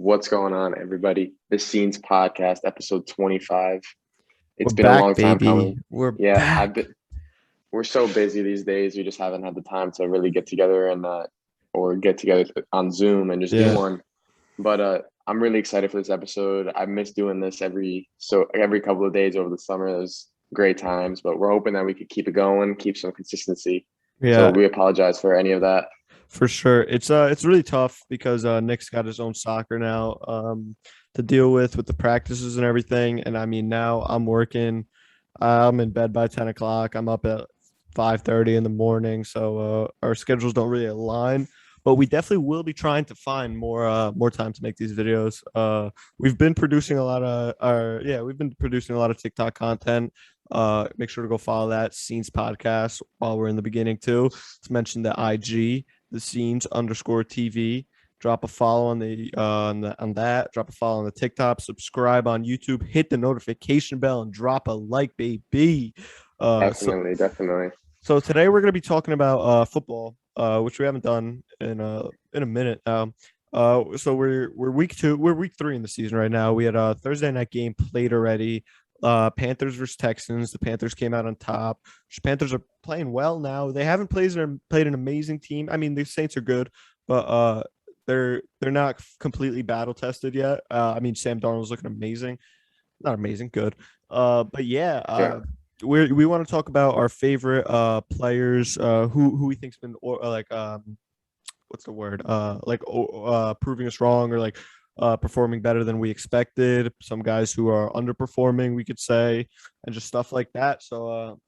What's going on, everybody? The Scenes Podcast, episode 25. We're It's been a back, long time baby. coming. We're Yeah, back. we're so busy these days. We just haven't had the time to really get together or get together on Zoom and just do Yeah, one. But I'm really excited for this episode. I miss doing this every couple of days over the summer. It was great times, but we're hoping that we could keep it going, keep some consistency. So yeah, we apologize for any of that. for sure. It's really tough because Nick's got his own soccer now to deal with the practices and everything. And I mean, now I'm working. I'm in bed by 10 o'clock. I'm up at 5:30 in the morning, so our schedules don't really align. But we definitely will be trying to find more time to make these videos. We've been producing a lot of TikTok content. Make sure to go follow that Scenes Podcast while we're in the beginning too. Let's mention the IG, the Scenes underscore TV. Drop a follow on that. Drop a follow on the TikTok. Subscribe on YouTube. Hit the notification bell and drop a like, baby. Uh, so Definitely. so today we're going to be talking about football, which we haven't done in a minute now. So we're week two, we're week three in the season right now. We had a Thursday night game played already. Panthers versus Texans. The Panthers came out on top. Panthers are playing well now. They haven't played an amazing team. I mean, the Saints are good, but they're not completely battle tested yet. I mean, Sam Darnold's looking amazing, not amazing, good. But yeah, Yeah. we want to talk about our favorite players, who we think's been what's the word, proving us wrong or performing better than we expected. Some guys who are underperforming, we could say, and just stuff like that. So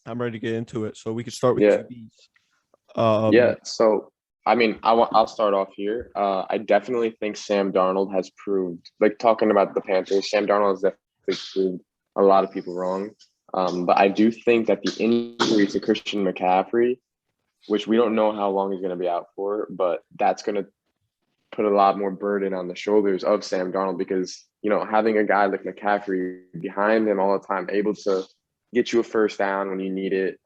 I'm ready to get into it. So we could start with Yeah. QBs. Yeah. So, I mean, I'll start off here. I definitely think Sam Darnold has proved, like talking about the Panthers, Sam Darnold has definitely proved a lot of people wrong. But I do think that the injury to Christian McCaffrey, which we don't know how long he's going to be out for, but that's going to put a lot more burden on the shoulders of Sam Darnold because, having a guy like McCaffrey behind him all the time, able to get you a first down when you need it,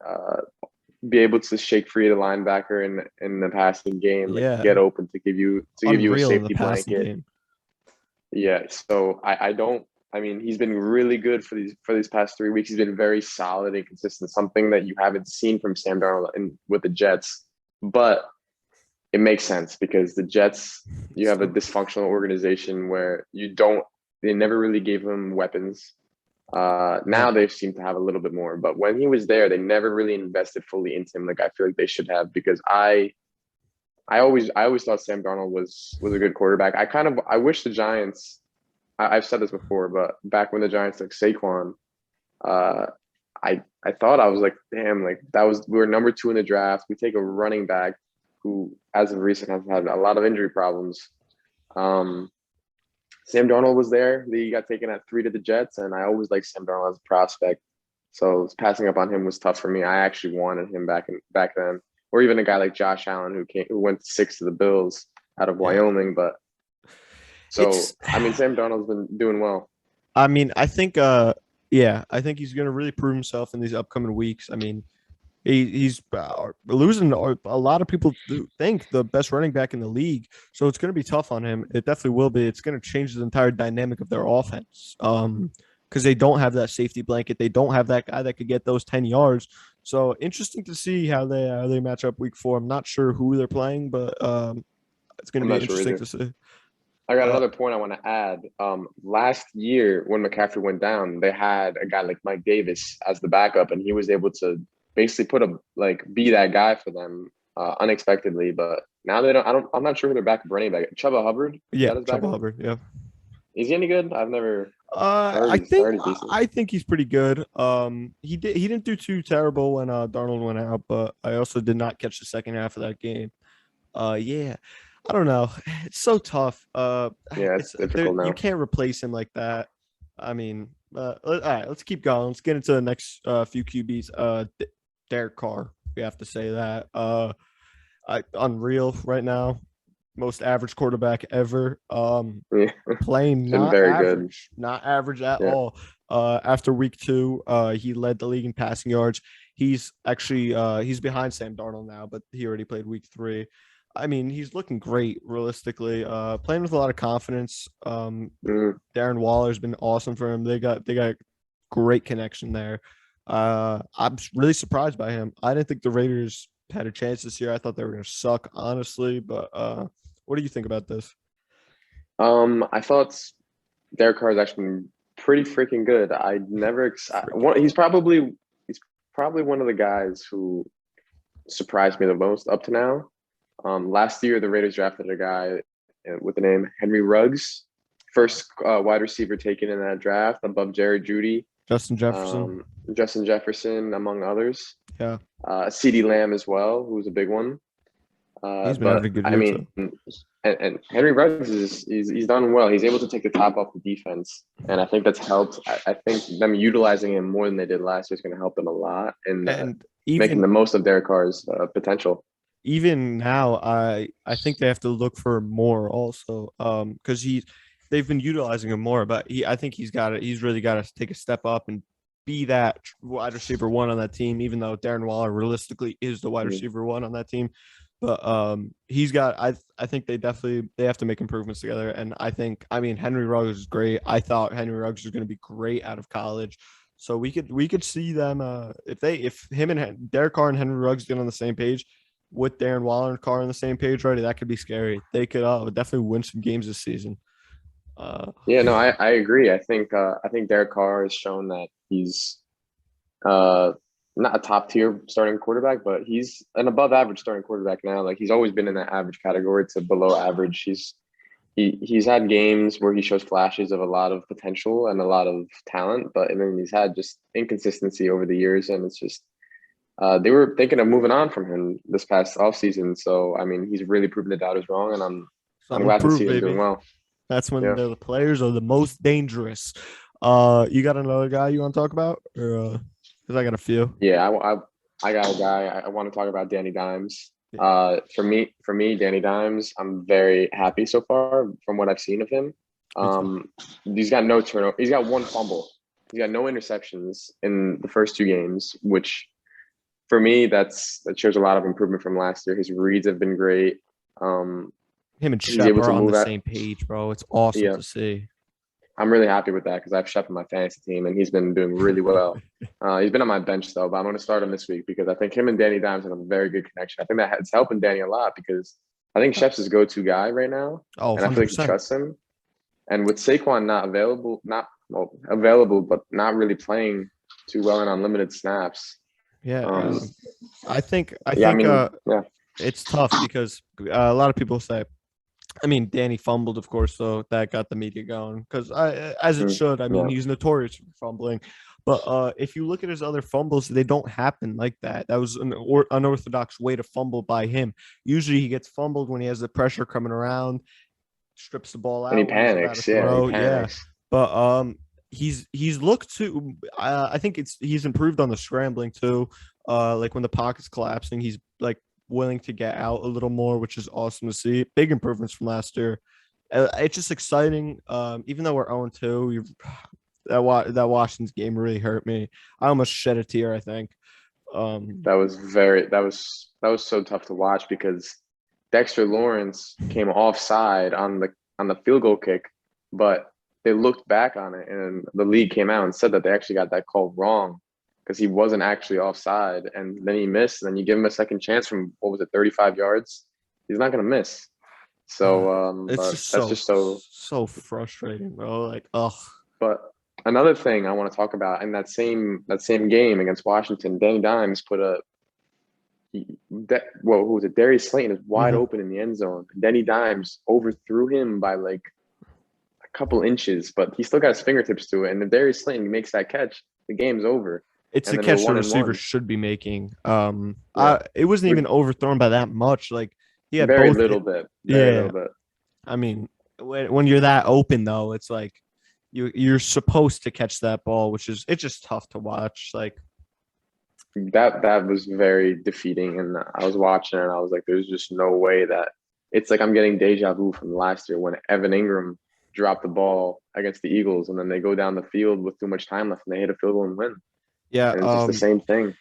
be able to shake free the linebacker in the passing game, like Yeah, get open to give you a unreal in the safety passing blanket. game. Yeah, so I don't. I mean, he's been really good for these past 3 weeks. He's been very solid and consistent, something that you haven't seen from Sam Darnold with the Jets. But it makes sense because the Jets, you have a dysfunctional organization where they never really gave him weapons. Yeah, Now they seem to have a little bit more, but when he was there, they never really invested fully into him like I feel like they should have because I always thought Sam Darnold was a good quarterback. I wish the Giants. I've said this before, but back when the Giants took Saquon, uh, I thought I was like, damn, like we were number 2 in the draft. We take a running back who, as of recent, has had a lot of injury problems. Um, Sam Darnold was there. He got taken at 3 to the Jets, and I always liked Sam Darnold as a prospect. So passing up on him was tough for me. I actually wanted him back then, or even a guy like Josh Allen who went 6 to the Bills out of yeah. Wyoming. But It's so I mean, Sam Darnold's been doing well. I mean, I think he's going to really prove himself in these upcoming weeks. I mean, he's losing. A lot of people think the best running back in the league, so it's going to be tough on him. It definitely will be. It's going to change the entire dynamic of their offense. Because they don't have that safety blanket, they don't have that guy that could get those 10 yards. So interesting to see how they match up week 4. I'm not sure who they're playing, but it's going to I'm be not sure interesting either. to see. I got Uh, another point I want to add. Last year when McCaffrey went down, they had a guy like Mike Davis as the backup, and he was able to basically be that guy for them unexpectedly. But now they don't. I'm not sure who their backup running back. Chuba Hubbard, is yeah, that his Chuba backup? Hubbard. Yeah. Is he any good? I've never. I heard he's decent. I think he's pretty good. He didn't do too terrible when Darnold went out, but I also did not catch the second half of that game. Yeah, I don't know. It's so tough. Yeah, it's It's there. difficult You now. can't replace him like that. I mean, all right. Let's keep going. Let's get into the next few QBs. Derek Carr. We have to say that. Unreal right now. Most average quarterback ever. Yeah, Playing been very good. not average at Yeah, all. After week 2, he led the league in passing yards. He's actually he's behind Sam Darnold now, but he already played week 3. I mean, he's looking great realistically. Playing with a lot of confidence. Darren Waller's been awesome for him. They got great connection there. I'm really surprised by him. I didn't think the Raiders had a chance this year. I thought they were going to suck, honestly. But what do you think about this? I thought Derek Carr's actually been pretty freaking good. I never. He's probably one of the guys who surprised me the most up to now. Last year, the Raiders drafted a guy with the name Henry Ruggs, first wide receiver taken in that draft above Jerry Jeudy, Justin Jefferson, among others. Yeah. CeeDee Lamb as well, who was a big one. He's been having a good year too. And Henry Ruggs he's done well. He's able to take the top off the defense, and I think that's helped. I think them utilizing him more than they did last year is going to help them a lot and making the most of Derek Carr's potential. Even now, I think they have to look for more also, because they've been utilizing him more, but I think he's really got to take a step up and be that wide receiver one on that team, even though Darren Waller realistically is the wide receiver one on that team. But I think they have to make improvements together. And I mean, Henry Ruggs is great. I thought Henry Ruggs was going to be great out of college. So we could see them if him and Derek Carr and Henry Ruggs get on the same page with Darren Waller and Carr on the same page, right? That could be scary. They could definitely win some games this season. I agree. I think Derek Carr has shown that he's not a top tier starting quarterback, but he's an above average starting quarterback now. Like, he's always been in that average category to below average. He's had games where he shows flashes of a lot of potential and a lot of talent, but he's had just inconsistency over the years, and it's just they were thinking of moving on from him this past offseason. So I mean, he's really proven the doubters wrong, and I'm glad to see him doing well. That's when the players are the most dangerous. You got another guy you want to talk about, or because I got a few? Yeah, I got a guy. I want to talk about Danny Dimes. For me, Danny Dimes, I'm very happy so far from what I've seen of him. He's got no turnover. He's got one fumble. He's got no interceptions in the first two games, which for me, that shows a lot of improvement from last year. His reads have been great. Him and Shep are on the same page, bro. It's awesome to see. I'm really happy with that because I have Shep in my fantasy team, and he's been doing really well. He's been on my bench, though, but I'm going to start him this week because I think him and Danny Dimes have a very good connection. I think it's helping Danny a lot because I think Shep's his go-to guy right now. Oh, 100%. And I feel like he trusts him. And with Saquon not available, but not really playing too well in unlimited snaps. Yeah, I think yeah. It's tough because a lot of people say, I mean, Danny fumbled, of course, so that got the media going because as it should. I mean, he's notorious for fumbling. But if you look at his other fumbles, they don't happen like that. That was an unorthodox way to fumble by him. Usually he gets fumbled when he has the pressure coming around, strips the ball out. And he panics. Yeah. But he's looked to I think he's improved on the scrambling too. Like when the pocket's collapsing, he's like willing to get out a little more, which is awesome to see. Big improvements from last year. It's just exciting. Even though we're 0-2, that Washington's game really hurt me. I almost shed a tear, I think. That was so tough to watch because Dexter Lawrence came offside on the field goal kick, but they looked back on it and the league came out and said that they actually got that call wrong because he wasn't actually offside, and then he missed, and then you give him a second chance from 35 yards, he's not going to miss. So that's just so frustrating, bro. Like, ugh. But another thing I want to talk about in that same game against Washington, Danny Dimes put who was it? Darius Slayton is wide open in the end zone. Danny Dimes overthrew him by like a couple inches, but he still got his fingertips to it. And if Darius Slayton makes that catch, the game's over. It's the catch the receiver should be making. It wasn't even overthrown by that much. Like, he had very both little bit. I mean, when you're that open though, it's like you're supposed to catch that ball, it's just tough to watch. Like, that was very defeating, and I was watching it and I was like, there's just no way that it's like I'm getting deja vu from last year when Evan Ingram dropped the ball against the Eagles and then they go down the field with too much time left and they hit a field goal and win. Yeah, and it's just the same thing.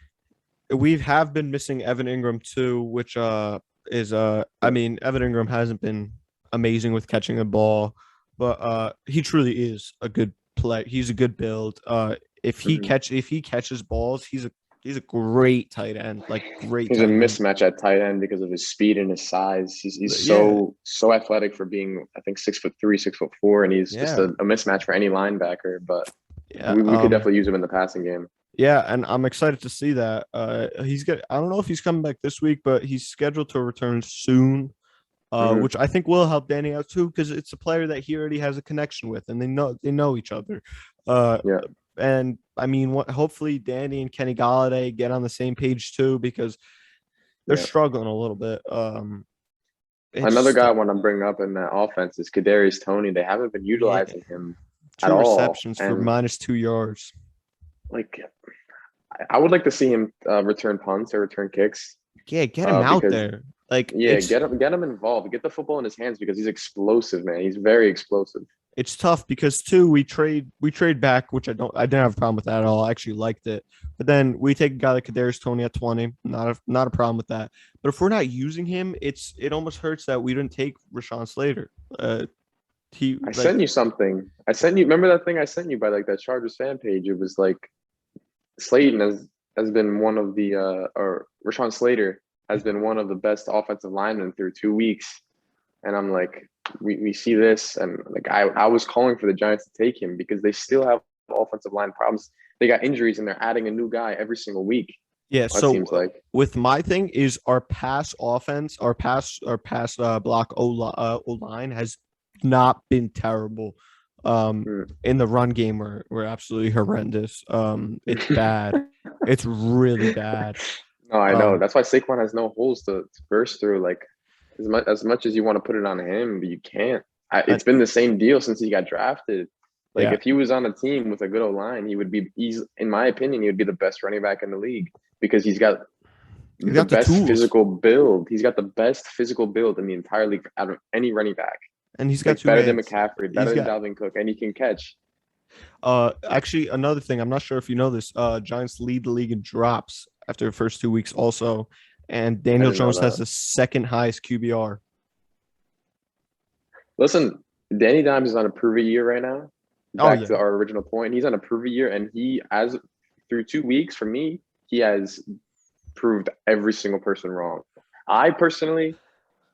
We have been missing Evan Ingram too, which is I mean, Evan Ingram hasn't been amazing with catching the ball, but he truly is a good play. He's a good build. If he Mhm. catches balls, he's a great tight end, like great He's a tight end. mismatch at tight end because of his speed and his size. He's Yeah, so athletic for being, I think, 6'3", 6'4", and he's just yeah, a mismatch for any linebacker. But yeah. we could definitely use him in the passing game. Yeah, and I'm excited to see that. I don't know if he's coming back this week, but he's scheduled to return soon. Hmm. Which I think will help Danny out too, because it's a player that he already has a connection with, and they know each other. Uh, Yeah, and I mean, hopefully Danny and Kenny Galladay get on the same page too, because they're yeah. struggling a little bit. It's Another just guy I want to bring up in that offense is Kadarius Toney. They haven't been yeah, utilizing him at 2 receptions all, for and -2 yards. like I would like to see him return punts or return kicks. Yeah, get him out Because there. Like yeah, get him involved, get the football in his hands because he's explosive, man. He's very explosive. it's tough because too we trade back, which I didn't have a problem with that at all. I actually liked it. But then we take a guy like Kadarius Toney at 20. Not a problem with that. But if we're not using him, it almost hurts that we didn't take Rashawn Slater. He I like sent you something. I sent you. Remember that thing I sent you by like that Chargers fan page? It was like Slayton has been one of the or Rashawn Slater has been one of the best offensive linemen through 2 weeks. And I'm like, we see this, and like I was calling for the Giants to take him because they still have offensive line problems. They got injuries, and they're adding a new guy every single week. yeah. It So seems like. with my thing is our pass offense, our pass block O line has not been terrible. Hmm. In the run game, we're absolutely horrendous. It's bad. It's really bad. No, I know. Um, That's why Saquon has no holes to burst through. Like as much as you want to put it on him, but you can't. and It's been the same deal since he got drafted. Like yeah, if he was on a team with a good O line, he would be. In my opinion, he would be the best running back in the league because he's got you the got the best tools, physical build. He's got the best physical build in the entire league out of any running back. and he's got Like two better than hands. McCaffrey, better He's than got Dalvin Cook, and he can catch. actually another thing. I'm not sure if you know this. Giants lead the league in drops after the first 2 weeks, also, and I Daniel didn't know Jones has that. the second highest QBR. Listen, Danny Dimes is on a prove it year right now. Oh Back to yeah, our original point, he's on a prove it year, and he, as through 2 weeks, for me, he has proved every single person wrong. I personally,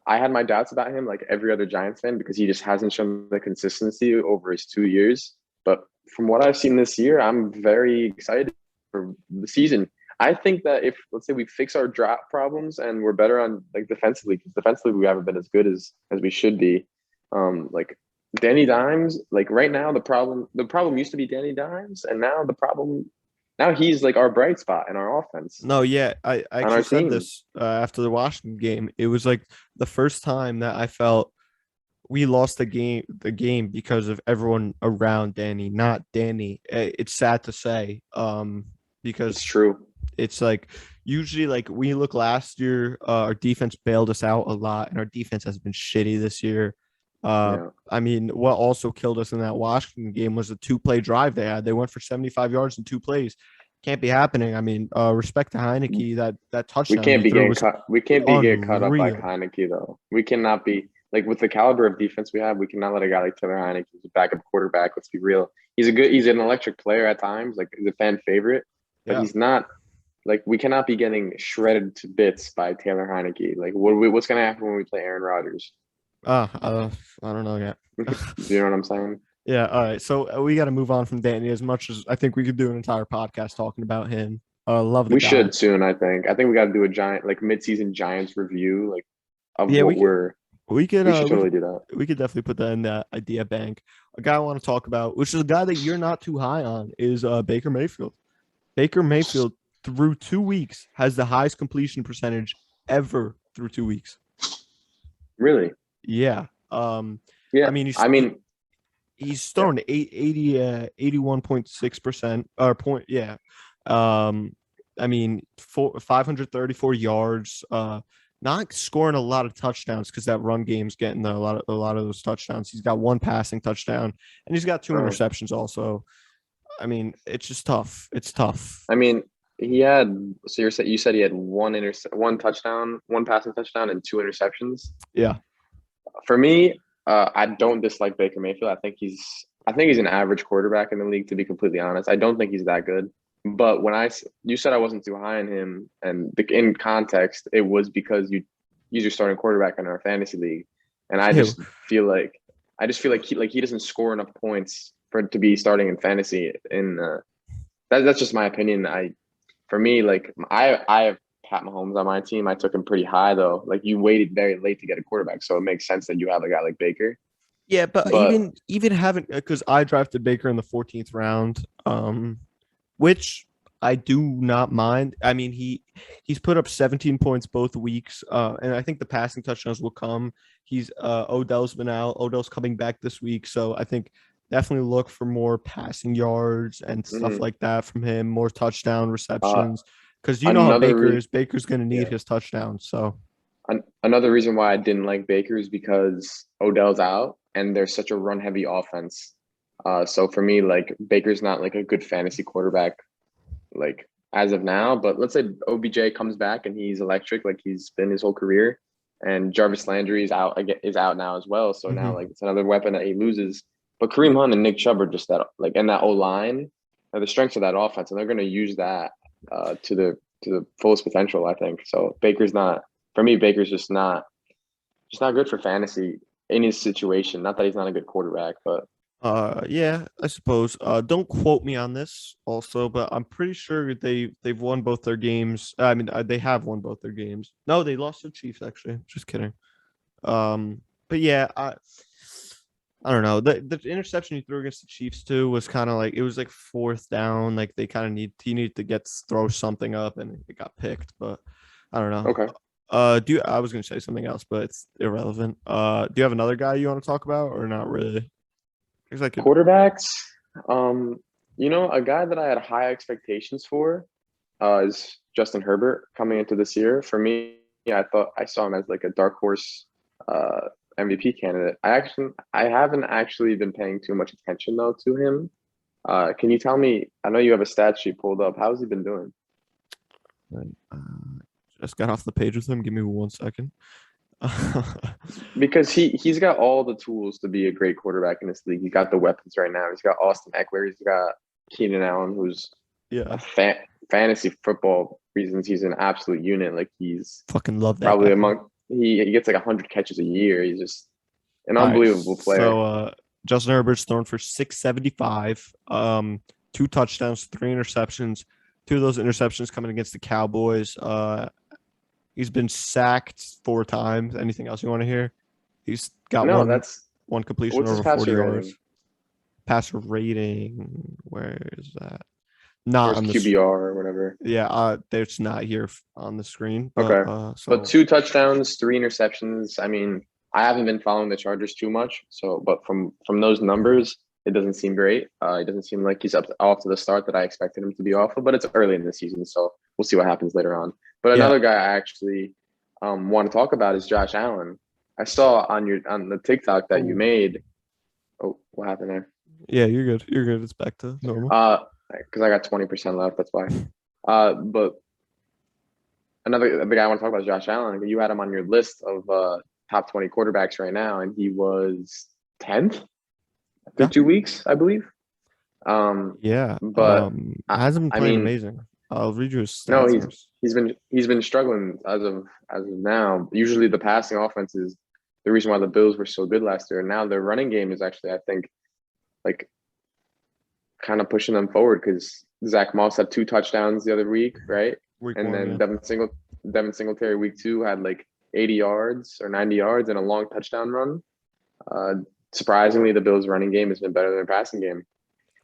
I had my doubts about him, like every other Giants fan, because he just hasn't shown the consistency over his 2 years. But from what I've seen this year, I'm very excited for the season. I think that if, let's say, we fix our drop problems and we're better on like defensively, because defensively we haven't been as good as we should be. Like Danny Dimes, like right now the problem used to be Danny Dimes, and now he's like our bright spot in our offense no, yeah. I on our actually said team. this after the Washington game. It was like the first time that I felt we lost the game because of everyone around Danny, not Danny. It's sad to say, It's because true. it's like usually like we look last year, our defense bailed us out a lot, and our defense has been shitty this year. Yeah. I mean, what also killed us in that Washington game was a 2-play drive they had. They went for 75 yards in 2 plays. Can't be happening. I mean, respect to Heineke. That We touchdown can't he be threw getting was cut. We can't be getting cut up by unreal. Heineke though. We cannot be like with the caliber of defense we have. We cannot let a guy like Taylor Heineke, who's a backup quarterback. Let's be real. He's an electric player at times. Like he's a fan favorite, but Yeah. he's not like we cannot be getting shredded to bits by Taylor Heineke. Like what's gonna happen when we play Aaron Rodgers? I don't know yet. Do you know what I'm saying? Yeah. All right. So we got to move on from Danny as much as I think we could do an entire podcast talking about him. Love the We guy. should soon. I think we got to do a giant like mid-season Giants review like of Yeah, what we could we're. we could We should uh we totally could do that. we could definitely put that in the idea bank. A guy I want to talk about, which is a guy that you're not too high on, is Baker Mayfield. Baker Mayfield through 2 weeks has the highest completion percentage ever through 2 weeks. Really? Yeah. I Yeah. mean I mean, he's yeah. thrown 81.6% or point. Yeah. Um, I mean, 534 yards. Not scoring a lot of touchdowns because that run game's getting a lot of those touchdowns. He's got one passing touchdown and he's got two Uh, interceptions also. I mean, it's just tough. It's tough. I mean, he had. So you said he had one touchdown, one passing touchdown, and two interceptions. Yeah. For me, I don't dislike Baker Mayfield. I think he's an average quarterback in the league. To be completely honest, I don't think he's that good. But you said I wasn't too high on him, and in context, it was because he's your starting quarterback in our fantasy league, and Ew. I just feel like he doesn't score enough points for to be starting in fantasy. That's just my opinion. For me, like I have Pat Mahomes on my team. I took him pretty high though. Like you waited very late to get a quarterback, so it makes sense that you have a guy like Baker. Yeah, but But even having because I drafted Baker in the 14th round, which I do not mind. I mean, he's put up 17 points both weeks, and I think the passing touchdowns will come. He's Odell's been out. Odell's coming back this week, so I think definitely look for more passing yards and stuff mhm, like that from him, more touchdown uh, receptions. Because you know how another Baker re- is. Baker's going to need yeah, his touchdowns. So another reason why I didn't like Baker is because Odell's out and there's such a run heavy offense. So for me, like Baker's not like a good fantasy quarterback like as of now. But let's say OBJ comes back and he's electric, like he's been his whole career, and Jarvis Landry is out now as well. So now mhm. like it's another weapon that he loses. But Kareem Hunt and Nick Chubb are just that like and that O line are the strengths of that offense, and they're going to use that to the fullest potential. I think so. Baker's not for me. Baker's just not good for fantasy in his situation. Not that he's not a good quarterback, but Yeah, I suppose. Don't quote me on this also, but I'm pretty sure they've won both their games. I mean, they have won both their games. No, they lost to the Chiefs actually. Just kidding. But yeah, I don't know. The interception he threw against the Chiefs too was kind of like it was like fourth down. Like they kind of need to get throw something up, and it got picked. But I don't know. okay. I was gonna say something else, but it's irrelevant. Do you have another guy you want to talk about or not really? Because I could. Quarterbacks, um, a guy that I had high expectations for is Justin Herbert coming into this year. For me, I thought I saw him as like a dark horse uh, MVP candidate. I haven't actually been paying too much attention though to him. Can you tell me? I know you have a stat sheet pulled up. How's he been doing? Right. Just got off the page with him. Give me 1 second. Because he's got all the tools to be a great quarterback in this league. He's got the weapons right now. He's got Austin Eckler. He's got Keenan Allen, who's Yeah, a fantasy football reasons. He's an absolute unit. Like he's fucking love that probably guy. among he gets like 100 catches a year. He's just an All right, unbelievable player. so Justin Herbert's thrown for 675, 2 touchdowns, 3 interceptions. 2 of those interceptions coming against the Cowboys. He's been sacked 4 times. Anything else you want to hear? He's got No, one completion what's his over 40 passer yards. rating Passer rating, where is that? Not or his on this. QBR or whatever. Yeah, there's not here on the screen, but Okay, but so 2 touchdowns, 3 interceptions. I mean, I haven't been following the Chargers too much, so but from those numbers, it doesn't seem great. It doesn't seem like he's off to the start that I expected him to be off of, but it's early in the season, so we'll see what happens later on. But yeah, another guy I actually want to talk about is Josh Allen. I saw on the TikTok that you oh made. Oh, what happened there? yeah, you're good. You're good. It's back to normal. Uh, because I got 20% left. That's why. But the guy I want to talk about is Josh Allen. You had him on your list of top 20 quarterbacks right now, and he was 10th through Yeah, 2 weeks, I believe. yeah. But Hasn't been I playing mean, amazing. I'll read you his no, stats first. he's been struggling as of now. Usually, the passing offense is the reason why the Bills were so good last year. Now their running game is actually, I think, like kind of pushing them forward because Zach Moss had 2 touchdowns the other week, right? Week And one, then yeah. Devin Singletary week 2 had like 80 yards or 90 yards and a long touchdown run. Uh, Surprisingly, the Bills' running game has been better than their passing game.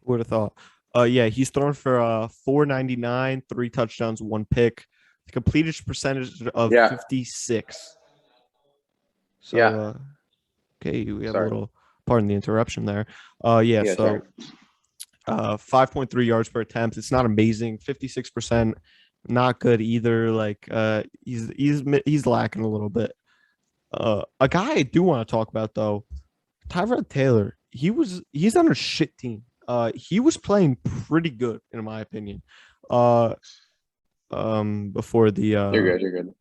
Would have thought. Yeah, he's thrown for 499, 3 touchdowns, 1 pick. The completion percentage of Yeah, 56. So yeah. okay, we have a Sorry. little pardon the interruption there. Yeah, Yeah, sorry. so 5.3 yards per attempt. It's not amazing. 56%, not good either. Like he's lacking a little bit. A guy I do want to talk about though, Tyra Taylor. He's on a shit team. He was playing pretty good in my opinion. Uh, before the You're good.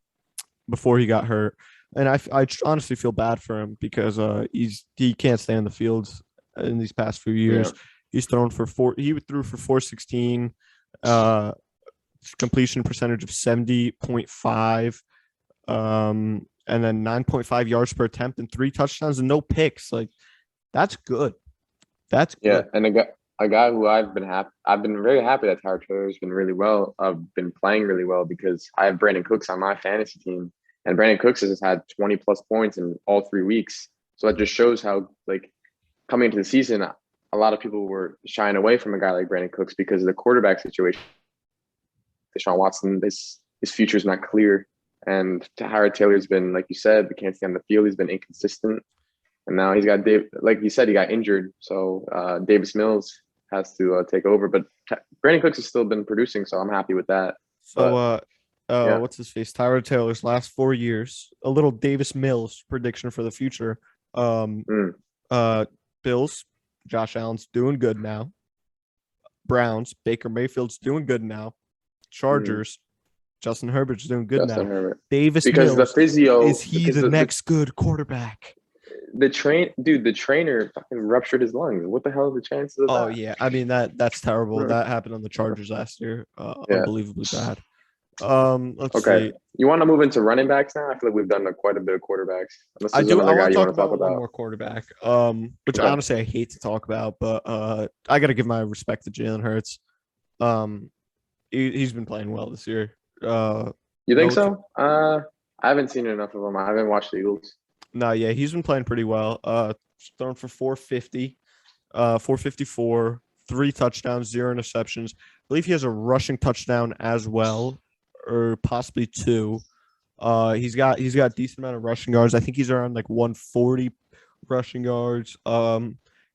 before he got hurt, and I honestly feel bad for him because he can't stay on the field in these past few Yeah. years. He's thrown for he threw for 416, completion percentage of 70.5, and then 9.5 yards per attempt and 3 touchdowns and no picks. Like that's good. That's Yeah, good. and a guy who I've been very happy that Tyra Taylor has been really well. Been playing really well because I have Brandon Cooks on my fantasy team, and Brandon Cooks has had 20 plus points in all 3 weeks. So that just shows how like coming into the season, a lot of people were shying away from a guy like Brandon Cooks because of the quarterback situation. Deshaun Watson, his future is not clear, and Tyra Taylor's been, like you said, we can't stay on the field. He's been inconsistent. And now he's got Dave, like you said, he got injured. So Davis Mills has to take over. But Brandon Cooks has still been producing, so I'm happy with that. So yeah. what's his face? Tyra Taylor's last 4 years. A little Davis Mills prediction for the future. Bills, Josh Allen's doing good now. Browns, Baker Mayfield's doing good now. Chargers, Justin Herbert's doing good now. Herbert. Davis because Mills, the physio is he the next good quarterback? The trainer fucking ruptured his lungs. What the hell are the chances of that? Oh yeah, I mean that's terrible. That happened on the Chargers last year. Unbelievably bad. Let's see. You want to move into running backs now? I feel like we've done quite a bit of quarterbacks. Unless I there's do. I another guy want you to want to talk one about. more quarterback. Which honestly I hate to talk about, but I got to give my respect to Jalen Hurts. He's been playing well this year. You think so? I haven't seen enough of him. I haven't watched the Eagles. No, yeah, he's been playing pretty well. Thrown for 450, 454, 3 touchdowns, 0 interceptions. I believe he has a rushing touchdown as well, or possibly 2. He's got a decent amount of rushing yards. I think he's around like 140 rushing yards.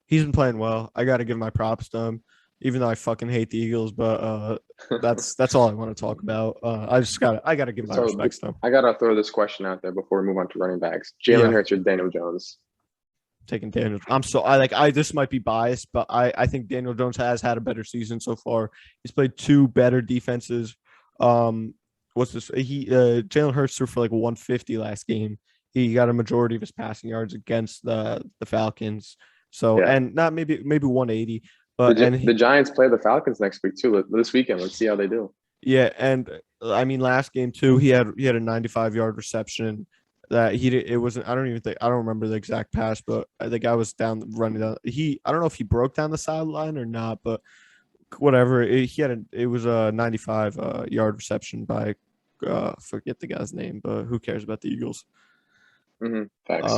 He's been playing well. I got to give my props to him, even though I fucking hate the Eagles. But that's all I want to talk about. I got to give my respects to him. I gotta throw this question out there before we move on to running backs. Jalen Hurts or Daniel Jones? Taking Daniel. This might be biased, but I think Daniel Jones has had a better season so far. He's played 2 better defenses. What's this? Jalen Hurts threw for like 150 last game. He got a majority of his passing yards against the Falcons. So and not maybe 180. But the Giants play the Falcons next week too. This weekend, let's see how they do. Yeah, and I mean last game too, he had a 95-yard reception. That it wasn't. I don't remember the exact pass, but the guy was running down. I don't know if he broke down the sideline or not, but whatever. It was a 95-yard reception by forget the guy's name, but who cares about the Eagles? Thanks.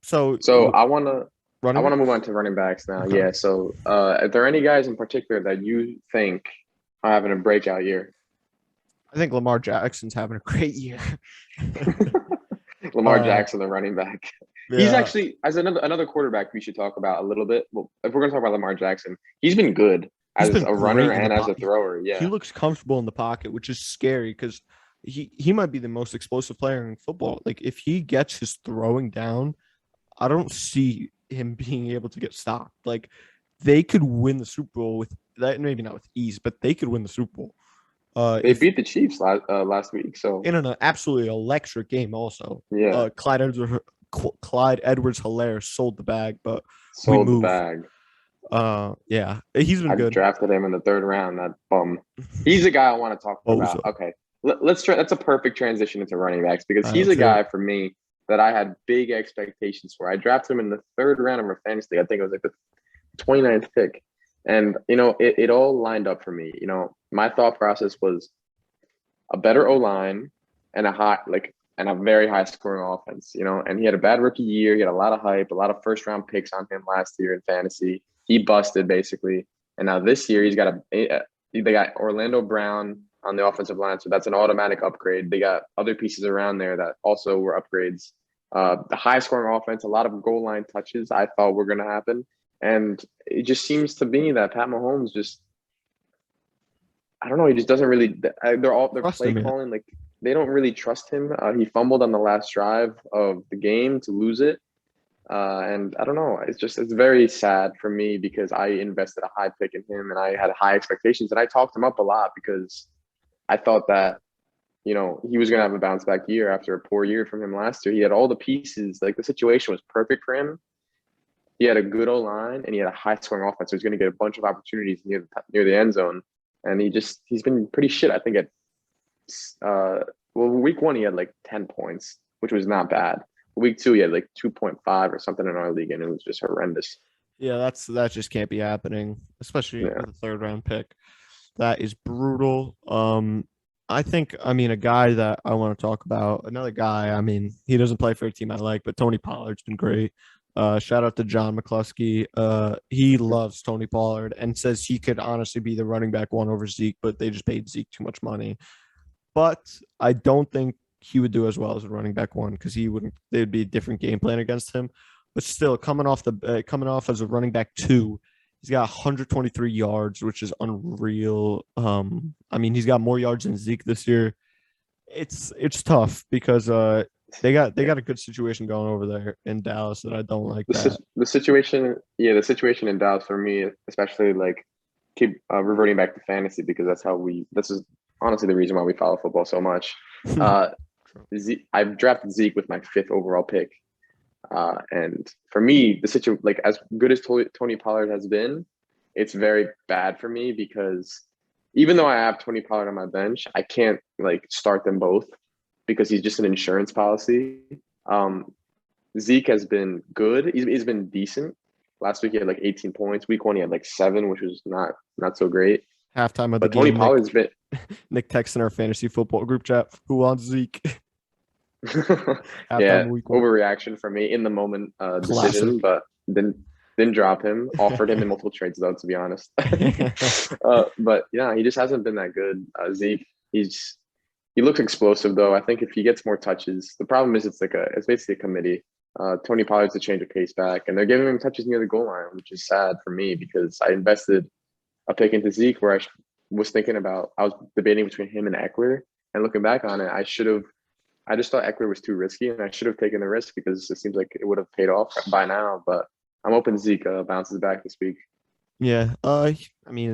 So I want to move on to running backs now. Okay. Yeah. So are there any guys in particular that you think are having a breakout year? I think Lamar Jackson's having a great year. Lamar Jackson, the running back. Yeah. He's actually, as another quarterback we should talk about a little bit. Well, if we're going to talk about Lamar Jackson, he's been good as a runner and as a thrower. Yeah. He looks comfortable in the pocket, which is scary because he might be the most explosive player in football. Like if he gets his throwing down, I don't see him being able to get stopped. Like they could win the Super Bowl with that, maybe not with ease, but they could win the Super Bowl. They beat the Chiefs last week, so in an absolutely electric game. Also, yeah. Clyde Edwards-Helaire sold the bag, but sold the bag. Yeah, he's been good. I drafted him in the 3rd round. That bum. He's a guy I want to talk about. Okay, let's try. That's a perfect transition into running backs because he's a guy for me that I had big expectations for. I drafted him in the 3rd round of our fantasy. I think it was like the 29th pick. And, it all lined up for me. My thought process was a better O-line and a very high scoring offense, and he had a bad rookie year. He had a lot of hype, a lot of 1st-round picks on him last year in fantasy. He busted basically. And now this year they got Orlando Brown on the offensive line. So that's an automatic upgrade. They got other pieces around there that also were upgrades. The high scoring offense, a lot of goal line touches I thought were going to happen. And it just seems to me that Pat Mahomes I don't know, he just doesn't really. They're play calling like they don't really trust him. He fumbled on the last drive of the game to lose it, and I don't know. It's very sad for me because I invested a high pick in him and I had high expectations and I talked him up a lot because I thought that, he was going to have a bounce back year after a poor year from him last year. He had all the pieces. Like, the situation was perfect for him. He had a good O-line and he had a high-scoring offense. So he's going to get a bunch of opportunities near the end zone. And he's been pretty shit. I think week 1 he had like 10 points, which was not bad. Week 2 he had like 2.5 or something in our league, and it was just horrendous. Yeah, that just can't be happening, especially with a 3rd-round pick. That is brutal. I think, a guy that I want to talk about, another guy, he doesn't play for a team I like, but Tony Pollard's been great. Shout out to John McCluskey. He loves Tony Pollard and says he could honestly be the running back 1 over Zeke, but they just paid Zeke too much money. But I don't think he would do as well as a running back 1 because there'd be a different game plan against him. But still, coming off as a running back 2, he's got 123 yards, which is unreal. He's got more yards than Zeke this year. It's tough because they got a good situation going over there in Dallas that I don't like. The situation in Dallas for me, especially, like, keep reverting back to fantasy because this is honestly the reason why we follow football so much. I've drafted Zeke with my 5th overall pick. And for me, the situation, like, as good as Tony Pollard has been, it's very bad for me because even though I have Tony Pollard on my bench, I can't like start them both because he's just an insurance policy. Zeke has been good. He's been decent. Last week he had like 18 points. Week 1 he had like 7, which was not so great. Halftime of the game. Tony Pollard's been Nick texting our fantasy football group chat. Who wants Zeke? Yeah, overreaction for me in the moment decision, but didn't drop him. Offered him in multiple trades though, to be honest. But yeah, he just hasn't been that good. Zeke, he looks explosive though. I think if he gets more touches, the problem is it's basically a committee. Tony Pollard's a change of pace back, and they're giving him touches near the goal line, which is sad for me because I invested a pick into Zeke where I was debating between him and Eckler, and looking back on it, I just thought Eckler was too risky, and I should have taken the risk because it seems like it would have paid off by now. But I'm hoping Zeke bounces back this week. Yeah,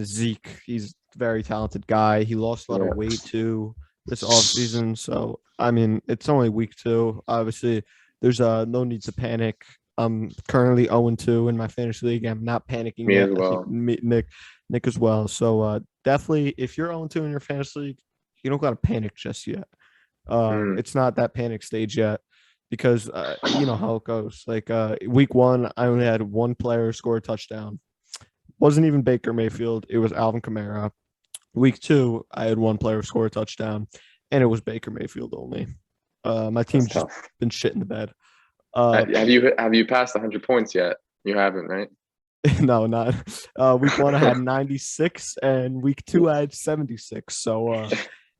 Zeke, he's a very talented guy. He lost a lot of weight too this offseason. So, it's only week 2. Obviously, there's no need to panic. I'm currently 0-2 in my fantasy league. I'm not panicking Me yet. as well. I think Nick as well. So, definitely, if you're 0-2 in your fantasy league, you don't got to panic just yet. It's not that panic stage yet because you know how it goes. Like week 1, I only had 1 player score a touchdown. Wasn't even Baker Mayfield. It was Alvin Kamara. Week 2, I had 1 player score a touchdown, and it was Baker Mayfield only. My team's just been shit in the bed. Have you passed 100 points yet? You haven't, right? No, not. Week 1, I had 96, and week 2, I had 76. So.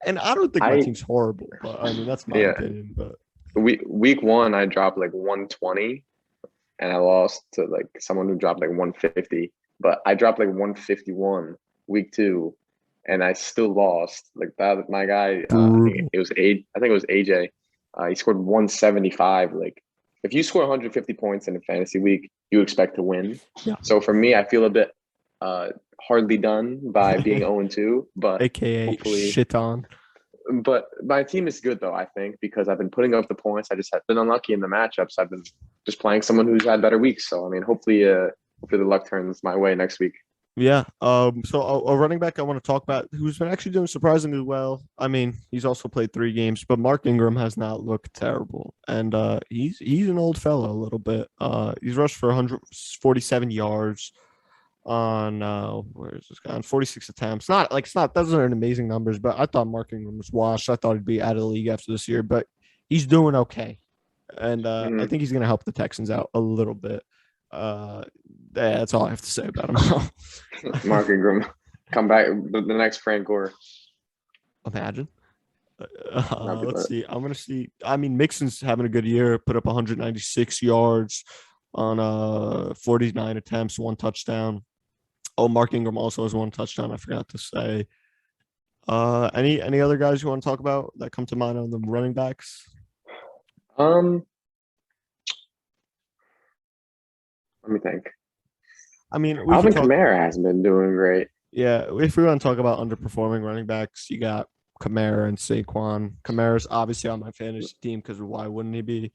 And I don't think my team's horrible, but that's my opinion. But week 1, I dropped like 120, and I lost to like someone who dropped like 150. But I dropped like 151 week 2, and I still lost. Like that, my guy, I think it was AJ. He scored 175. Like if you score 150 points in a fantasy week, you expect to win. Yeah. So for me, I feel a bit hardly done by being 0-2, but AKA hopefully shit on. But my team is good though, I think, because I've been putting up the points. I just have been unlucky in the matchups. I've been just playing someone who's had better weeks. So hopefully the luck turns my way next week. Yeah. So a running back I want to talk about who's been actually doing surprisingly well. He's also played 3 games, but Mark Ingram has not looked terrible, and he's an old fellow a little bit. He's rushed for 147 yards on where is this guy on 46 attempts. Those aren't amazing numbers, but I thought Mark Ingram was washed. I thought he'd be out of the league after this year, but he's doing okay, and I think he's going to help the Texans out a little bit. That's all I have to say about him. Mark Ingram, come back the next Frank Gore. Imagine. Let's see. I'm gonna see. Mixon's having a good year. Put up 196 yards on 49 attempts, 1 touchdown. Oh, Mark Ingram also has 1 touchdown. I forgot to say. Any other guys you want to talk about that come to mind on the running backs? Let me think. Alvin Kamara hasn't been doing great. Yeah, if we want to talk about underperforming running backs, you got Kamara and Saquon. Kamara's obviously on my fantasy team because why wouldn't he be?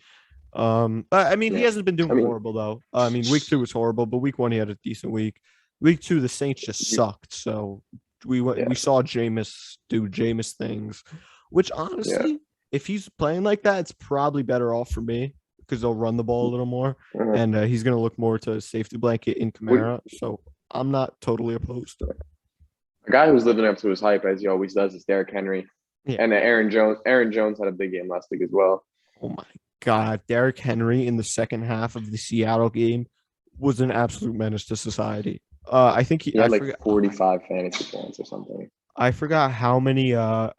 But I mean, he hasn't been doing horrible though. I mean, week 2 was horrible, but week 1 he had a decent week. Week 2, the Saints just sucked. So we saw Jameis do Jameis things, which honestly, if he's playing like that, it's probably better off for me because they'll run the ball a little more, and he's going to look more to a safety blanket in Kamara. So I'm not totally opposed to it. A guy who's living up to his hype, as he always does, is Derrick Henry. Yeah. And Aaron Jones. Aaron Jones had a big game last week as well. Oh, my God. Derrick Henry in the second half of the Seattle game was an absolute menace to society. I think he had 45 fantasy points or something. I forgot how many. I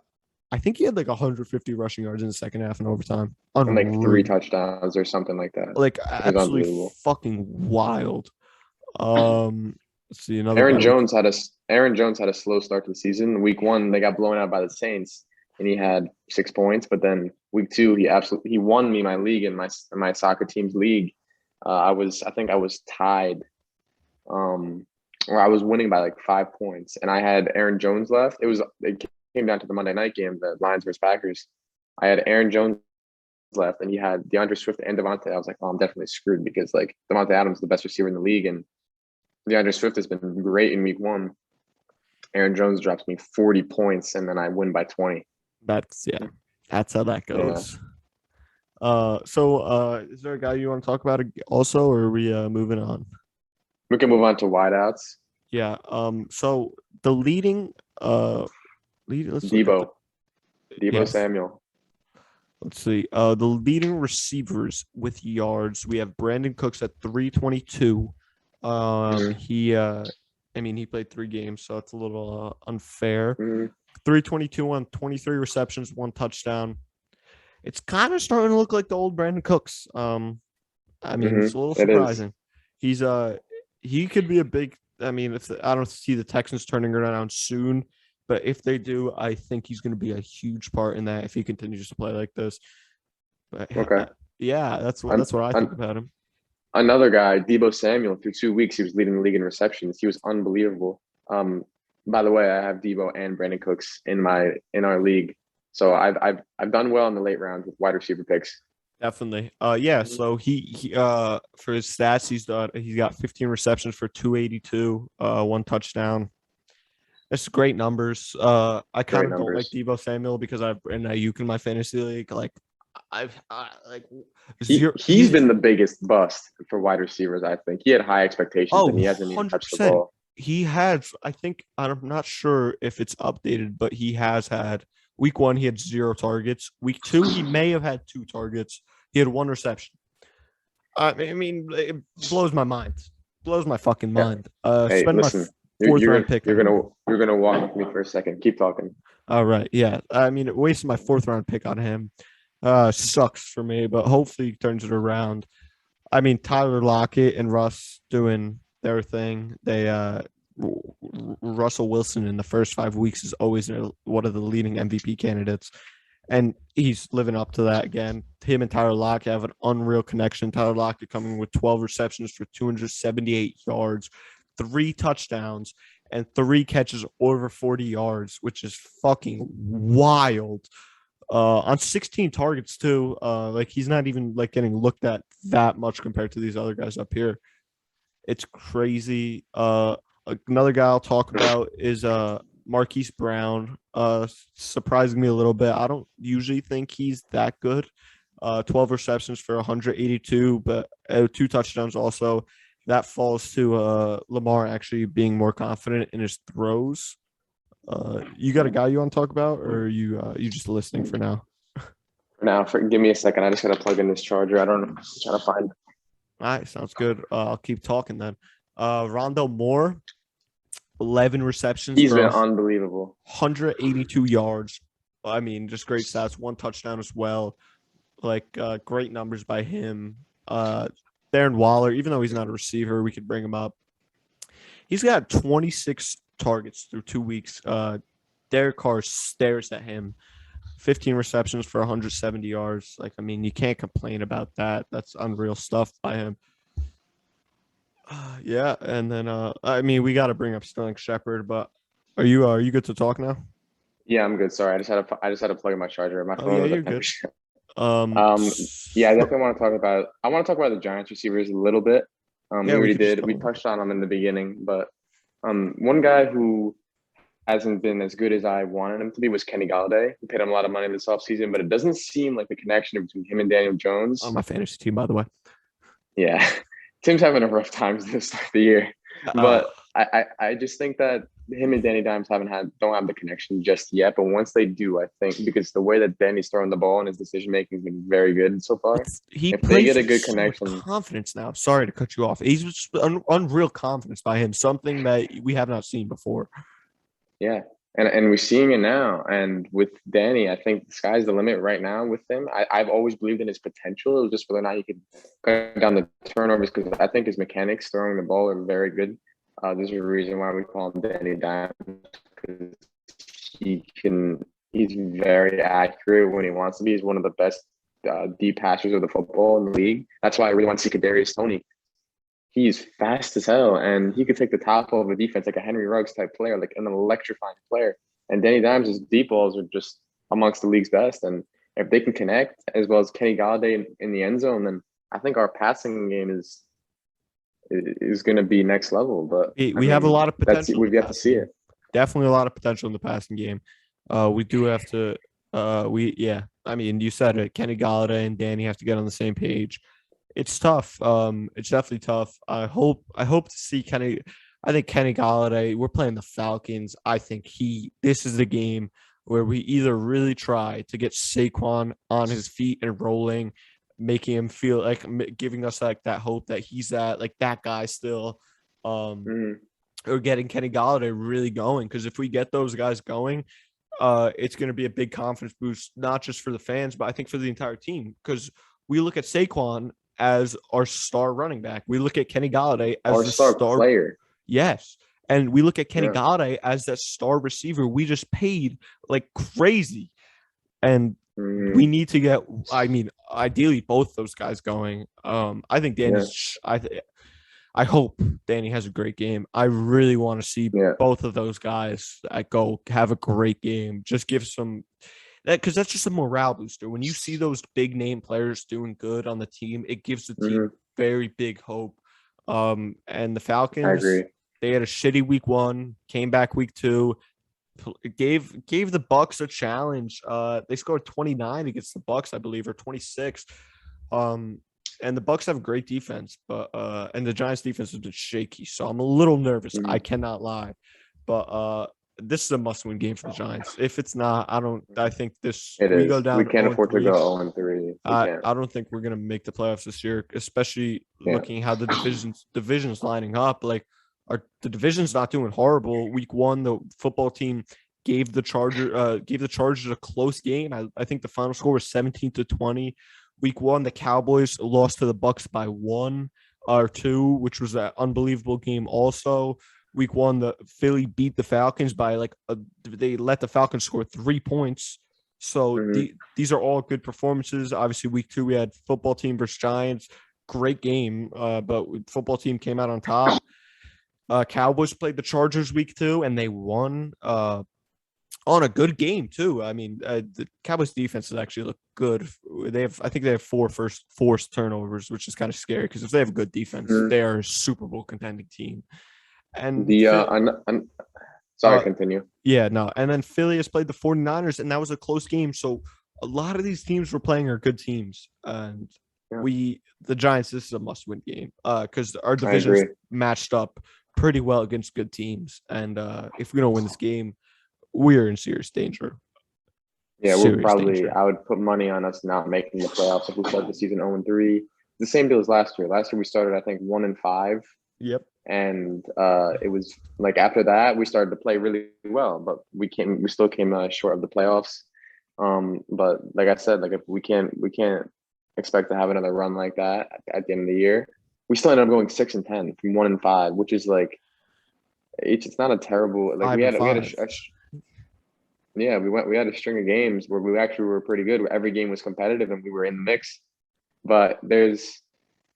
think he had 150 rushing yards in the second half and overtime. And 3 touchdowns or something like that. Absolutely fucking wild. Let's see another. Aaron Jones had a slow start to the season. Week 1, they got blown out by the Saints, and he had 6 points. But then week 2, he won me my league in my soccer team's league. I think I was tied, or I was winning by 5 points, and I had Aaron Jones left. It came down to the Monday night game, the Lions versus Packers. I had Aaron Jones left, and he had DeAndre Swift and Devonta. I was like, oh, I'm definitely screwed because Devonta Adams is the best receiver in the league, and DeAndre Swift has been great in week 1. Aaron Jones drops me 40 points, and then I win by 20. That's how that goes. Yeah. So is there a guy you want to talk about also, or are we moving on? We can move on to wideouts. Yeah. So the leading Debo Samuel. Let's see. The leading receivers with yards, we have Brandon Cooks at 322. He played 3 games, so it's a little unfair. 322 on 23 receptions, 1 touchdown. It's kind of starting to look like the old Brandon Cooks. It's a little surprising. He could be a big. I don't see the Texans turning it around soon, but if they do, I think he's going to be a huge part in that if he continues to play like this. But, that's what I think about him. Another guy, Debo Samuel, through 2 weeks, he was leading the league in receptions. He was unbelievable. By the way, I have Debo and Brandon Cooks in our league, so I've done well in the late rounds with wide receiver picks. Definitely. So he for his stats, he's got 15 receptions for 282, 1 touchdown. That's great numbers. I kind of don't like Debo Samuel because I've in Nyuk in my fantasy league. He's been the bigged bust for wide receivers. I think he had high expectations and he hasn't even touched the ball. He has. I think I'm not sure if it's updated, but he has had week 1. He had 0 targets. Week 2, he may have had 2 targets. He had 1 reception. It blows my mind. Blows my fucking mind. Hey, listen, my 4th round pick. You're gonna walk with me for a second. Keep talking. All right. Yeah. It wasted my 4th round pick on him. Sucks for me, but hopefully he turns it around. Tyler Lockett and Russ doing their thing. They Russell Wilson in the first 5 weeks is always one of the leading MVP candidates, and he's living up to that again. Him and Tyler Lockett have an unreal connection. Tyler Lockett coming with 12 receptions for 278 yards, 3 touchdowns, and 3 catches over 40 yards, which is fucking wild. On 16 targets too. He's not even getting looked at that much compared to these other guys up here. It's crazy. Another guy I'll talk about is Marquis Brown. Surprising me a little bit. I don't usually think he's that good. 12 receptions for 182, but 2 touchdowns also. That falls to Lamar actually being more confident in his throws. You got a guy you want to talk about, or are you just listening for now? For now, give me a second. I just got to plug in this charger. I don't know. I'm trying to find it. All right, sounds good. I'll keep talking then. Rondell Moore, 11 receptions. He's been unbelievable. 182 yards. Just great stats. 1 touchdown as well. Great numbers by him. Darren Waller, even though he's not a receiver, we could bring him up. He's got 26 targets through 2 weeks. Derek Carr stares at him. 15 receptions for 170 yards. You can't complain about that. That's unreal stuff by him. Yeah, and then we got to bring up Sterling Shepard, but are you good to talk now? Yeah, I'm good. Sorry, I just had to plug in my charger. My Oh phone yeah, was you're at good. 10%. Um, yeah, I So, definitely want to talk about the Giants receivers a little bit. yeah, We we already could just did. We go. touched on them in the beginning, but one guy who hasn't been as good as I wanted him to be was Kenny Galladay. We paid him a lot of money this offseason, but it doesn't seem like the connection between him and Daniel On Jones. my fantasy team, by the way. Yeah, Tim's having a rough time this start of the year, Uh, but I just think that him and Danny Dimes don't have the connection just yet. But once they do, I think because the way that Danny's throwing the ball and his decision making has been very good so far. he If they plays get a with good so much connection, confidence now. Sorry to cut you off. He's just unreal confidence by him, something that we have not seen before. yeah. And we're seeing it now. And with Danny, I think the sky's the limit right now with him. I've always believed in his potential. It was just whether or not he could cut down the turnovers because I think his mechanics throwing the ball are very good. There's a reason why we call him Danny Dimes because he's very accurate when he wants to be. He's one of the best deep passers of the football in the league. That's why I really want to see Kadarius Toney. He's fast as hell, and he could take the top of a defense like a Henry Ruggs type player, like an electrifying player. And Danny Dimes' deep balls are just amongst the league's best. And if they can connect, as well as Kenny Galladay in the end zone, then I think our passing game is going to be next level. But I We have a mean, lot of potential in the we've yet to passing see game. it. Definitely a lot of potential in the passing game. We do have to. I mean, you said it. Kenny Galladay and Danny have to get on the same page. It's tough. It's definitely tough. I hope to see Kenny. I think Kenny Galladay. We're playing the Falcons. I think this is the game where we either really try to get Saquon on his feet and rolling, making him feel like giving us like that hope that he's that guy still, um, Mm, or getting Kenny Galladay really going. Because if we get those guys going, it's going to be a big confidence boost, not just for the fans, but I think for the entire team. Because we look at Saquon as our star running back. We look at Kenny Galladay as our the star star. player. Yes. And we look at Kenny Yeah. Galladay as that star receiver we just paid like crazy. And we Mm, need to get, I mean, ideally both those guys going. I think yeah. I hope Danny has a great game. I really want to see Yeah. both of those guys go have a great game. Just give some that because that's just a morale booster. When you see those big name players doing good on the team, it gives the team Hmm. very big hope. And the I Falcons, agree. they had a shitty week one, came back week two, gave the Bucks a challenge. They scored 29 against the Bucks, I believe, or 26. Um, and the Bucks have a great defense, but and the Giants defense has been shaky, so I'm a little nervous. I Hmm. cannot lie, but this is a must-win game for the Giants. If it's not, I don't. I think this It we go is. We down can't 0 afford to go 3. 0-3. We can't. I don't think we're gonna make the playoffs this year, especially Yeah. looking how the divisions lining up. Like, the division's not doing horrible. Week one, the football team gave the Chargers a close game. I think the final score was 17-20. Week one, the Cowboys lost to the Bucks by 1 or 2, which was an unbelievable game. Also, week one, the Philly beat the Falcons by they let the Falcons score 3 points. So Hmm. these are all good performances. Obviously, week two we had football team versus Giants. Great game, but football team came out on top. Cowboys played the Chargers week two and they won on a good game too. I mean, the Cowboys defense has actually looked good. I think they have four first forced turnovers, which is kind of scary because if they have a good defense, Hmm. they are a Super Bowl contending team. And The sorry, uh, continue. yeah, no. And then Philly has played the 49ers, and that was a close game. So a lot of these teams we're playing are good teams. And Yeah, the Giants, this is a must-win game because our I divisions agree. matched up pretty well against good teams. And if we don't win this game, we're in serious danger. Yeah, we're Serious probably. danger. I would put money on us not making the playoffs if we start the season 0-3. The same deal as last year. Last year we started, I think, 1-5, Yep. and it was like after that we started to play really well, but we still came short of the playoffs. But like I said, like if we can't expect to have another run like that at the end of the year. We still ended up going 6-10 from 1-5, which is like it's not a terrible like Five we and had we had five. yeah, we had a string of games where we actually were pretty good. Where every game was competitive and we were in the mix. But there's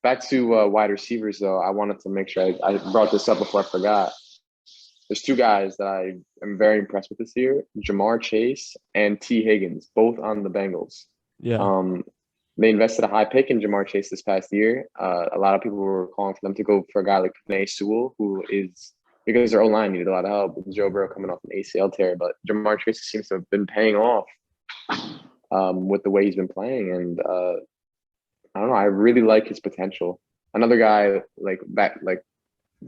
back to wide receivers though. I wanted to make sure I brought this up before I forgot. there's two guys that I am very impressed with this year: Jamar Chase and T. Higgins, both on the Bengals. Yeah. They invested a high pick in Jamar Chase this past year. A lot of people were calling for them to go for a guy like Penei Sewell, who is because their O-line needed a lot of help with Joe Burrow coming off an ACL tear. But Jamar Chase seems to have been paying off with the way he's been playing, and I don't know. I really like his potential. Another guy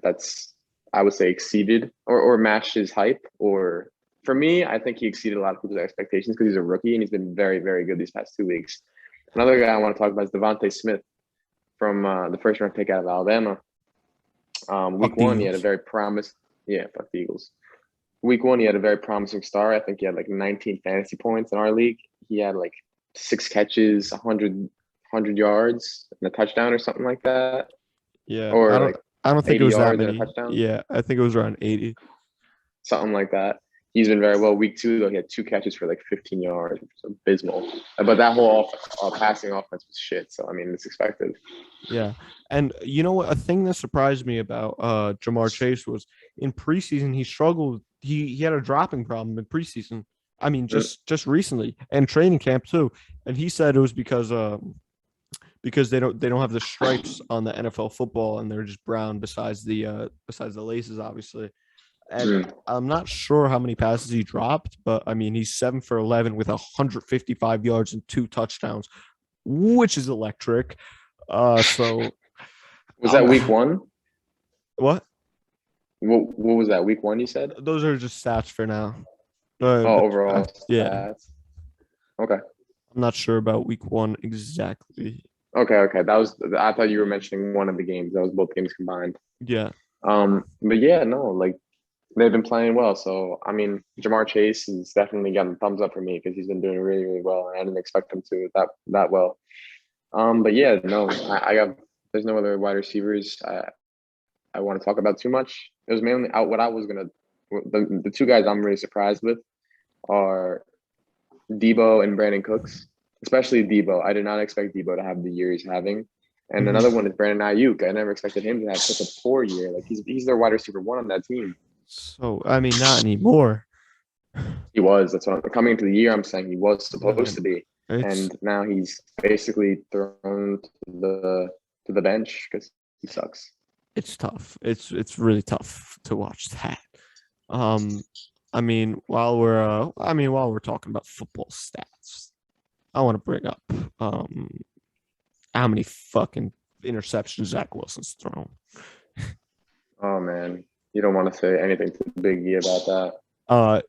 that's I would say exceeded or matched his hype. Or for me, I think he exceeded a lot of people's expectations because he's a rookie and he's been very, very good these past 2 weeks. Another guy I want to talk about is Devonta Smith from the first round pick out of Alabama. Week one, he had a very promising. Yeah, fuck the Eagles. Week one, he had a very promising start. I think he had like 19 fantasy points in our league. He had like 6 catches, 100 yards, and a touchdown or something like that. Yeah. Or I don't think it was that many. touchdown. Yeah, I think it was around 80. Something like that. He's been very well. Week 2, though, he had 2 catches for like 15 yards, which is abysmal. But that whole passing offense was shit. So, I mean, it's expected. Yeah. And you know what? A thing that surprised me about Jamar Chase was in preseason, he struggled. He had a dropping problem in preseason. I mean, just recently, and training camp too. And he said it was because they don't have the stripes on the NFL football, and they're just brown besides the laces, obviously. And I'm not sure how many passes he dropped, but I mean, he's 7 for 11 with 155 yards and 2 touchdowns, which is electric. So was that week 1? What? What was that, week 1? You said those are just stats for now. Overall, yeah. Okay. I'm not sure about week 1 exactly. Okay. I thought you were mentioning one of the games. That was both games combined. Yeah. But yeah, no, like they've been playing well. So I mean, Jamar Chase has definitely gotten thumbs up for me because he's been doing really, really well, and I didn't expect him to that well. But yeah, no, there's no other wide receivers I want to talk about too much. It was mainly the 2 guys I'm really surprised with are Debo and Brandon Cooks, especially Debo. I did not expect Debo to have the year he's having. And another one is Brandon Nyuk. I never expected him to have such a poor year. Like he's their wide receiver 1 on that team. So I mean, not anymore. He was. That's what coming into the year. I'm saying he was supposed to be, and now he's basically thrown to the bench because he sucks. It's tough. It's really tough to watch that. I mean, while we're talking about football stats, I want to bring up how many fucking interceptions Zach Wilson's thrown. Oh man, you don't want to say anything to Big E about that.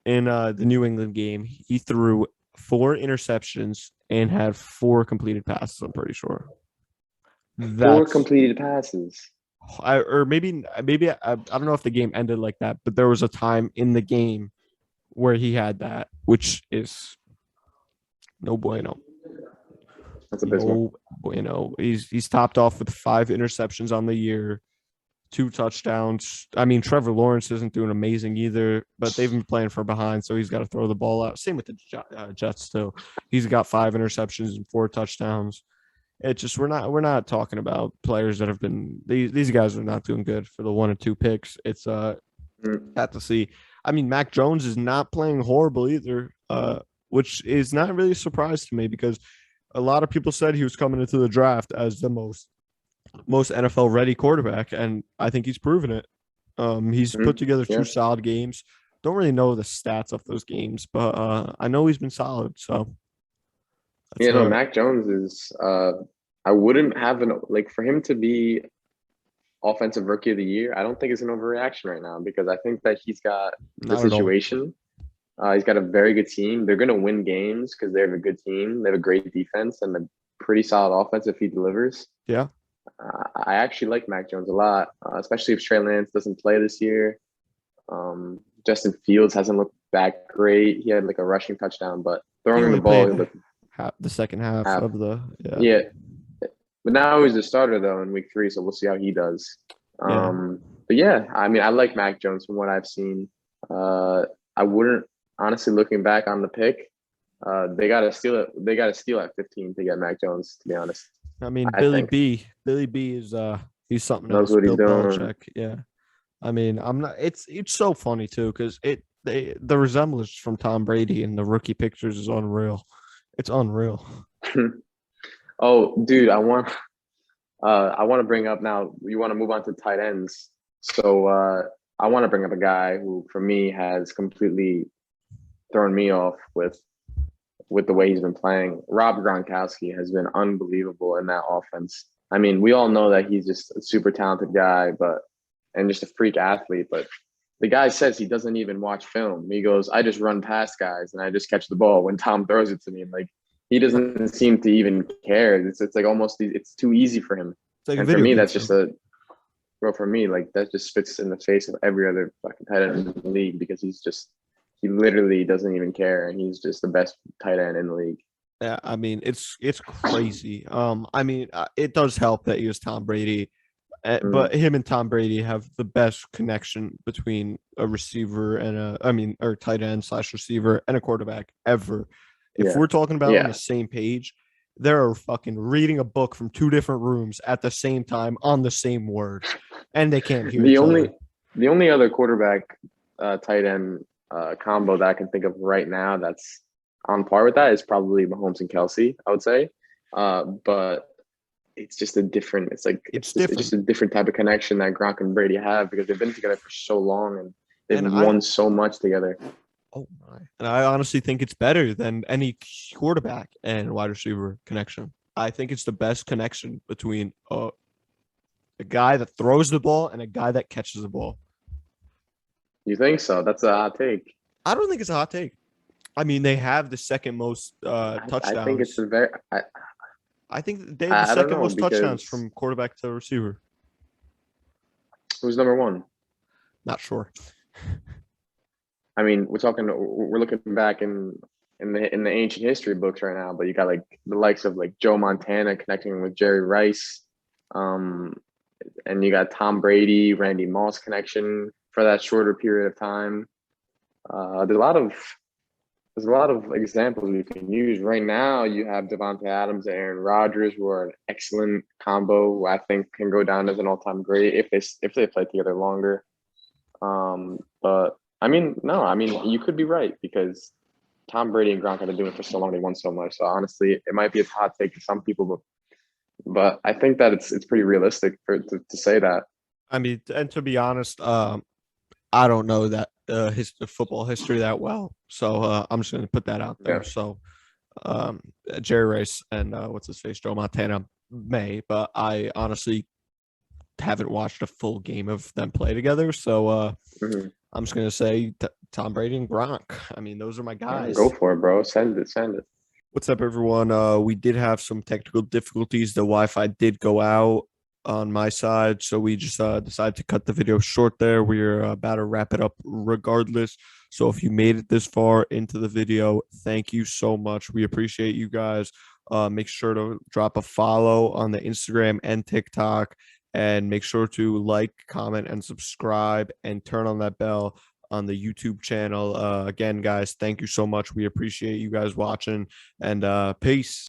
In the New England game, he threw 4 interceptions and had 4 completed passes. I'm pretty sure. 4 completed passes. Maybe I don't know if the game ended like that, but there was a time in the game where he had that, which is no bueno. That's abysmal. No bueno. He's topped off with 5 interceptions on the year, 2 touchdowns. I mean, Trevor Lawrence isn't doing amazing either, but they've been playing from behind, so he's got to throw the ball out. Same with the Jets too. He's got 5 interceptions and 4 touchdowns. It's just we're not talking about players that have been these guys are not doing good for the 1 and 2 picks. It's had to see. I mean, Mack Jones is not playing horrible either, which is not really a surprise to me because a lot of people said he was coming into the draft as the most NFL ready quarterback, and I think he's proven it. He's put together 2 solid games. Don't really know the stats of those games, but I know he's been solid. So Mac Jones is. I wouldn't have for him to be offensive rookie of the year. I don't think it's an overreaction right now because I think that he's got the situation. He's got a very good team. They're going to win games because they have a good team. They have a great defense and a pretty solid offense if he delivers. Yeah. I actually like Mac Jones a lot, especially if Trey Lance doesn't play this year. Justin Fields hasn't looked that great. He had like a rushing touchdown, but throwing the ball the second half of the But now he's the starter though in week 3, so we'll see how he does. But yeah, I mean, I like Mac Jones from what I've seen. I wouldn't honestly, looking back on the pick, they got to steal it. They got to steal at 15 to get Mac Jones. To be honest, I mean, Billy B is he's something knows else. What he's Bill doing. Belichick, yeah. I mean, I'm not. It's so funny too because the resemblance from Tom Brady in the rookie pictures is unreal. It's unreal. Oh, dude, I want to bring up now. You want to move on to tight ends. So I want to bring up a guy who, for me, has completely thrown me off with the way he's been playing. Rob Gronkowski has been unbelievable in that offense. I mean, we all know that he's just a super talented guy, and just a freak athlete. But the guy says he doesn't even watch film. He goes, "I just run past guys and I just catch the ball when Tom throws it to me." Like he doesn't seem to even care. It's like almost it's too easy for him. It's like a And for video me, game that's film. just for me, like that just spits in the face of every other fucking tight end in the league because he literally doesn't even care, and he's just the best tight end in the league. Yeah, I mean, it's crazy. I mean, it does help that he was Tom Brady, Mm, but him and Tom Brady have the best connection between a receiver and or tight end slash receiver and a quarterback ever. If yeah, we're talking about on the yeah. same page, they're fucking reading a book from two different rooms at the same time on the same words, and they can't hear The each only other. the only other quarterback tight end combo that I can think of right now that's on par with that is probably Mahomes and Kelsey, I would say. But it's just a different. It's like It's it's just different, a different type of connection that Gronk and Brady have because they've been together for so long and they've and I won so much together. oh my, and I honestly think it's better than any quarterback and wide receiver connection. I think it's the best connection between a guy that throws the ball and a guy that catches the ball. You think so? That's a hot take. I don't think it's a hot take. I mean, they have the second most I think it's touchdowns. a very. I think they have the I don't second know most touchdowns because from quarterback to receiver. who's number one? Not sure. I mean, we're looking back in the ancient history books right now, but you got like the likes of like Joe Montana connecting with Jerry Rice, um, and you got Tom Brady, Randy Moss connection for that shorter period of time. There's a lot of examples you can use right now. You have Devonta Adams and Aaron Rodgers, who are an excellent combo. Who I think can go down as an all-time great if they play together longer. But I mean, no, I mean you could be right because Tom Brady and Gronk have been doing it for so long. They won so much. So honestly, it might be a hot take to some people, but I think that it's pretty realistic to say that. I mean, and to be honest, I don't know that his football history that well, so I'm just going to put that out there. Yeah. So um, Jerry Rice and what's his face, Joe Montana may, but I honestly haven't watched a full game of them play together. So Mm-hmm. I'm just gonna say Tom Brady and Gronk. I mean, those are my Yeah, guys. go for it, bro. Send it. Send it. What's up, everyone? We did have some technical difficulties. The Wi-Fi did go out on my side, so we just decided to cut the video short there. We're about to wrap it up regardless. So if you made it this far into the video, thank you so much. We appreciate you guys. Make sure to drop a follow on the Instagram and TikTok, and make sure to like, comment, and subscribe, and turn on that bell on the YouTube channel. Again, guys, thank you so much. We appreciate you guys watching, and peace.